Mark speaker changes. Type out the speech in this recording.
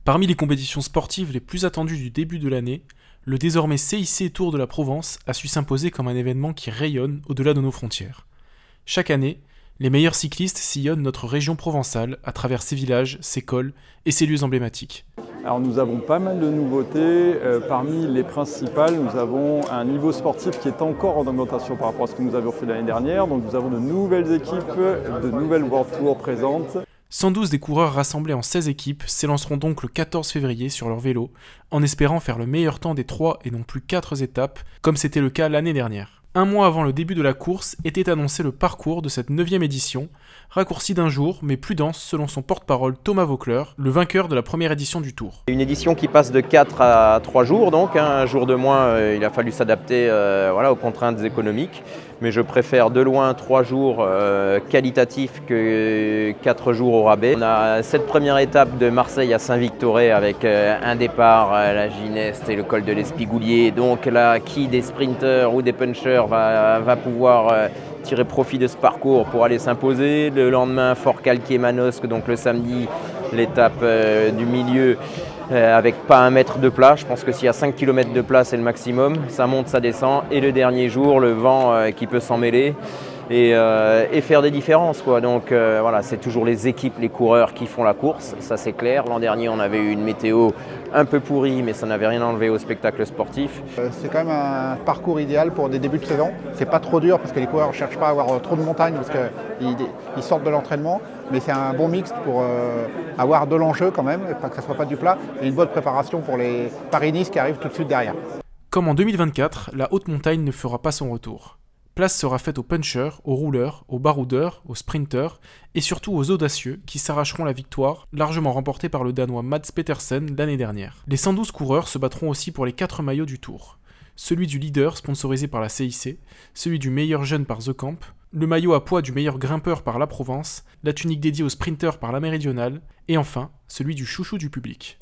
Speaker 1: Parmi les compétitions sportives les plus attendues du début de l'année, le désormais CIC Tour de la Provence a su s'imposer comme un événement qui rayonne au-delà de nos frontières. Chaque année, les meilleurs cyclistes sillonnent notre région provençale à travers ses villages, ses cols et ses lieux emblématiques.
Speaker 2: Alors nous avons pas mal de nouveautés. Parmi les principales, nous avons un niveau sportif qui est encore en augmentation par rapport à ce que nous avions fait l'année dernière. Donc nous avons de nouvelles équipes, de nouvelles World Tour présentes.
Speaker 1: 112 des coureurs rassemblés en 16 équipes s'élanceront donc le 14 février sur leur vélo, en espérant faire le meilleur temps des 3 et non plus 4 étapes, comme c'était le cas l'année dernière. Un mois avant le début de la course était annoncé le parcours de cette 9e édition, raccourci d'un jour mais plus dense selon son porte-parole Thomas Vaucler, le vainqueur de la première édition du Tour.
Speaker 3: Une édition qui passe de 4 à 3 jours, donc un jour de moins, il a fallu s'adapter aux contraintes économiques. Mais je préfère de loin 3 jours qualitatifs que 4 jours au rabais. On a cette première étape de Marseille à Saint-Victoré avec un départ à la Gineste et le col de l'Espigoulier. Donc là, qui des sprinters ou des punchers va pouvoir tirer profit de ce parcours pour aller s'imposer. Le lendemain, Fort-Calquier-Manosque, donc le samedi, l'étape du milieu. Avec pas un mètre de plat, je pense que s'il y a 5 km de plat c'est le maximum, ça monte, ça descend, et le dernier jour le vent qui peut s'en mêler et faire des différences quoi. Donc voilà, c'est toujours les équipes, les coureurs qui font la course, ça c'est clair. L'an dernier on avait eu une météo un peu pourrie mais ça n'avait rien enlevé au spectacle sportif.
Speaker 4: C'est quand même un parcours idéal pour des débuts de saison, c'est pas trop dur parce que les coureurs ne cherchent pas à avoir trop de montagnes parce qu'ils sortent de l'entraînement, mais c'est un bon mix pour avoir de l'enjeu quand même, pas que ça soit pas du plat, et une bonne préparation pour les Paris-Nice qui arrivent tout de suite derrière.
Speaker 1: Comme en 2024, la haute montagne ne fera pas son retour. Place sera faite aux punchers, aux rouleurs, aux baroudeurs, aux sprinters et surtout aux audacieux qui s'arracheront la victoire, largement remportée par le Danois Mads Pedersen l'année dernière. Les 112 coureurs se battront aussi pour les 4 maillots du Tour. Celui du leader sponsorisé par la CIC, celui du meilleur jeune par The Camp, le maillot à poids du meilleur grimpeur par la Provence, la tunique dédiée aux sprinters par la Méridionale et enfin celui du chouchou du public.